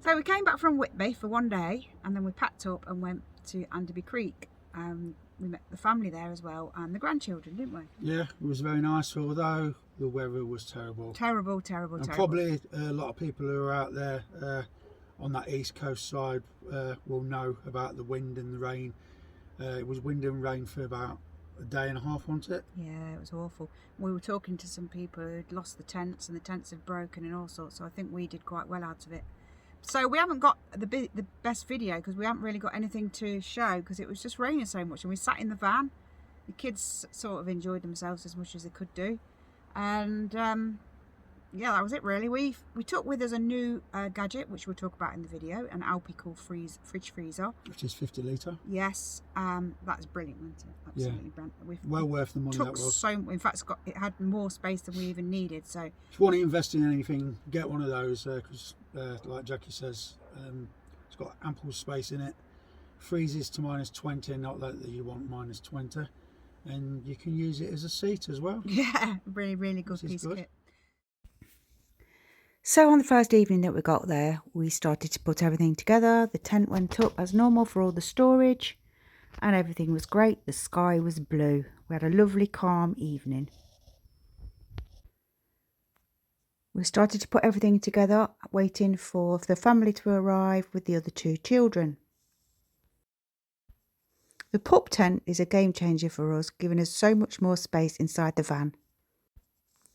So we came back from Whitby for one day, and then we packed up and went to Anderby Creek. We met the family there as well, and the grandchildren, didn't we? Yeah, it was very nice, although the weather was terrible. Terrible. Probably a lot of people who are out there on that east coast side will know about the wind and the rain. It was wind and rain for about a day and a half, wasn't it? Yeah, it was awful. We were talking to some people who'd lost the tents, and the tents had broken and all sorts, so I think we did quite well out of it. So we haven't got the best video because we haven't really got anything to show because it was just raining so much, and we sat in the van. The kids sort of enjoyed themselves as much as they could do, and yeah, that was it really. We took with us a new gadget, which we'll talk about in the video, an Alpi cool fridge freezer, which is 50 litre. Yes, that's brilliant, wasn't it? Absolutely brilliant. Well worth the money that was. In fact, it had more space than we even needed. So if you want to invest in anything, get one of those because, like Jackie says, it's got ample space in it. Freezes to -20, not that you want -20, and you can use it as a seat as well. Yeah, really good piece of kit. So on the first evening that we got there, we started to put everything together. The tent went up as normal for all the storage, and everything was great. The sky was blue. We had a lovely calm evening. We started to put everything together, waiting for the family to arrive with the other 2 children. The pup tent is a game changer for us, giving us so much more space inside the van.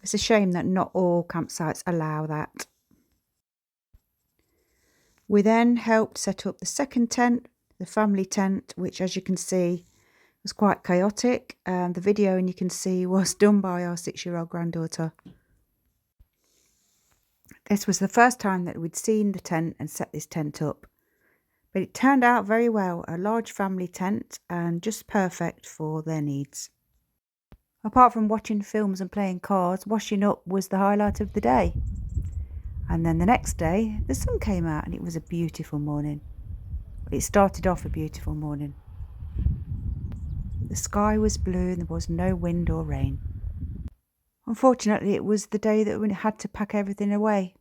It's a shame that not all campsites allow that. We then helped set up the second tent, the family tent, which, as you can see, was quite chaotic. The video, and you can see, was done by our 6-year-old granddaughter. This was the first time that we'd seen the tent and set this tent up. But it turned out very well, a large family tent and just perfect for their needs. Apart from watching films and playing cards, washing up was the highlight of the day. And then the next day, the sun came out and it was a beautiful morning. It started off a beautiful morning. The sky was blue and there was no wind or rain. Unfortunately, it was the day that we had to pack everything away.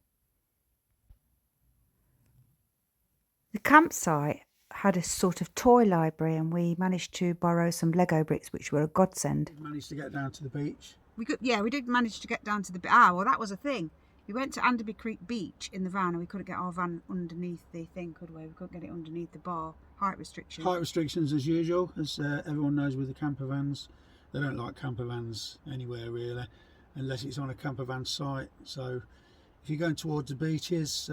The campsite had a sort of toy library, and we managed to borrow some Lego bricks, which were a godsend. We managed to get down to the beach. We did manage to get down to the beach. Well, that was a thing. We went to Anderby Creek beach in the van, and we couldn't get our van underneath the thing, could we? We couldn't get it underneath the bar. Height restrictions. Height restrictions as usual, as everyone knows with the camper vans. They don't like camper vans anywhere really, unless it's on a camper van site. So if you're going towards the beaches,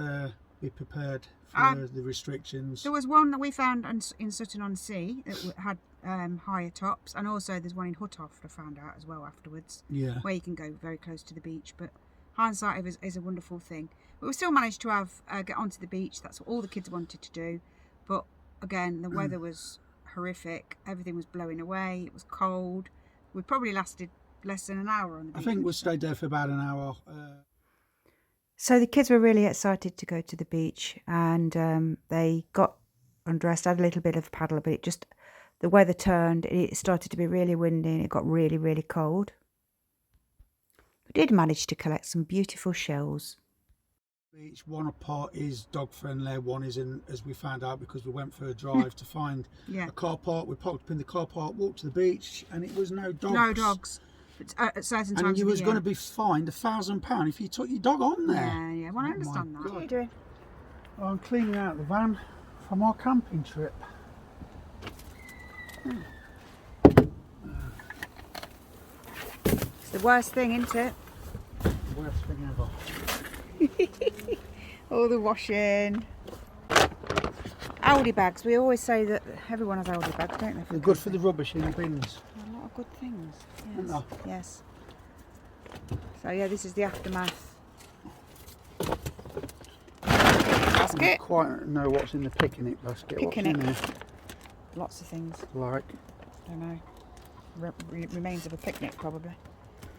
be prepared for the restrictions. There was one that we found in Sutton-on-Sea that had higher tops, and also there's one in Huttoft I found out as well afterwards, where you can go very close to the beach. But hindsight is a wonderful thing. But we still managed to have get onto the beach. That's what all the kids wanted to do. But again, the weather was horrific. Everything was blowing away. It was cold. We probably lasted less than an hour on the beach. I think we stayed there for about an hour. So the kids were really excited to go to the beach, and they got undressed, had a little bit of paddle, but the weather turned, it started to be really windy, and it got really cold. We did manage to collect some beautiful shells. Each one part is dog friendly, one isn't, as we found out because we went for a drive to find a car park. We parked up in the car park, walked to the beach, and it was no dogs. No dogs. At certain times and you was going to be fined £1,000 if you took your dog on there. Yeah, well, I understand that. God. What are you doing? Well, I'm cleaning out the van from our camping trip. It's the worst thing, isn't it? The worst thing ever. All the washing. Aldi bags. We always say that everyone has Aldi bags, don't they? They're good for the rubbish in the bins. A lot of good things. Yes. No. Yes. So yeah, this is the aftermath. Basket. I don't quite know what's in the picnic basket. Picnic. What's in there? Lots of things. Like? Don't know. Remains of a picnic, probably.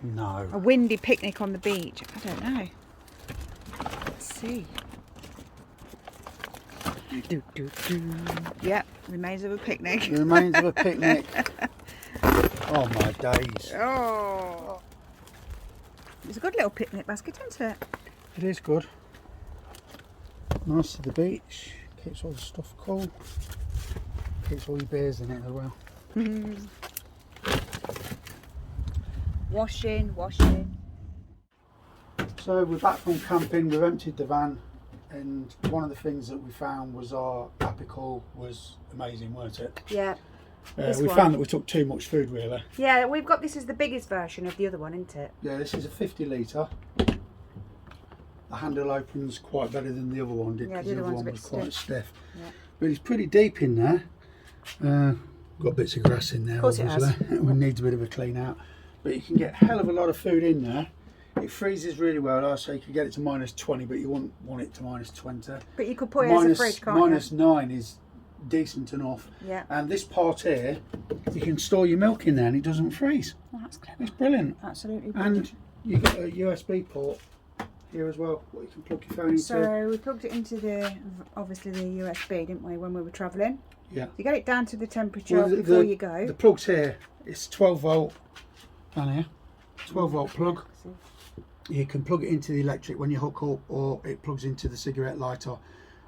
No. A windy picnic on the beach. I don't know. Let's see. Yep, remains of a picnic. The remains of a picnic. Oh my days. Oh. It's a good little picnic basket, isn't it? It is good. Nice to the beach, keeps all the stuff cool, keeps all your beers in it as well. Washing. So we're back from camping, we've emptied the van, and one of the things that we found was our apical was amazing, weren't it? Yeah. We found that we took too much food really. Yeah, we've got, this is the biggest version of the other one, isn't it? Yeah, this is a 50 litre. The handle opens quite better than the other one did, because the other one was quite stiff. Yeah. But it's pretty deep in there. Got bits of grass in there, obviously. It needs a bit of a clean out. But you can get a hell of a lot of food in there. It freezes really well. I say you could get it to -20, but you wouldn't want it to -20. But you could put it in the fridge, can't you? -9 is decent enough. Yeah. And this part here, you can store your milk in there and it doesn't freeze. Oh, that's clever. It's brilliant. Absolutely brilliant. And you got a USB port here as well, what you can plug your phone into. So we plugged it into obviously the USB, didn't we, when we were travelling? Yeah. You get it down to the temperature before you go. The plug's here. It's 12 volt down here. 12 volt plug. You can plug it into the electric when you hook up, or it plugs into the cigarette lighter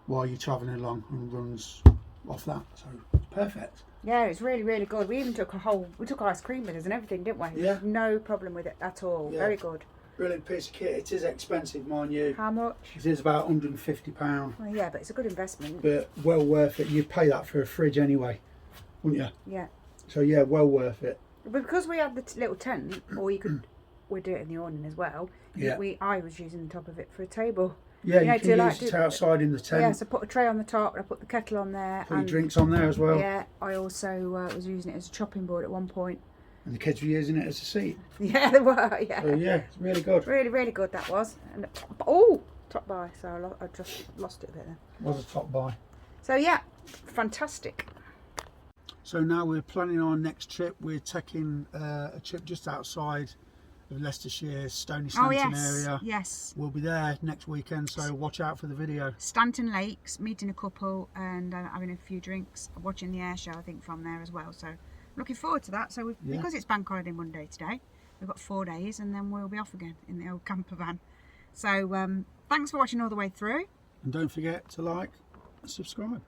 while you're travelling along and runs off that. So it's perfect. Yeah, it's really, really good. We even took ice cream with us and everything, didn't we? Yeah. No problem with it at all. Yeah. Very good. Brilliant piece of kit. It is expensive, mind you. How much? It is about £150. Well, yeah, but it's a good investment. But well worth it. You'd pay that for a fridge anyway, wouldn't you? Yeah. So yeah, well worth it. Because we had the little tent, or you could, we do it in the awning as well. Yeah. I was using the top of it for a table. Yeah, you know, can use it outside in the tent. Yeah, so put a tray on the top, and I put the kettle on there. Put your drinks on there as well. Yeah, I also was using it as a chopping board at one point. And the kids were using it as a seat. Yeah, they were, yeah. So yeah, it's really good. Really, really good that was. And top by, so I just lost it a bit there. Was a top buy. So yeah, fantastic. So now we're planning our next trip. We're taking a trip just outside of Leicestershire, Stony Stanton area. Yes. We'll be there next weekend, so watch out for the video. Stanton Lakes, meeting a couple and having a few drinks, watching the air show, I think, from there as well. So looking forward to that. So because it's Bank Holiday Monday today, we've got 4 days and then we'll be off again in the old camper van. So thanks for watching all the way through. And don't forget to like and subscribe.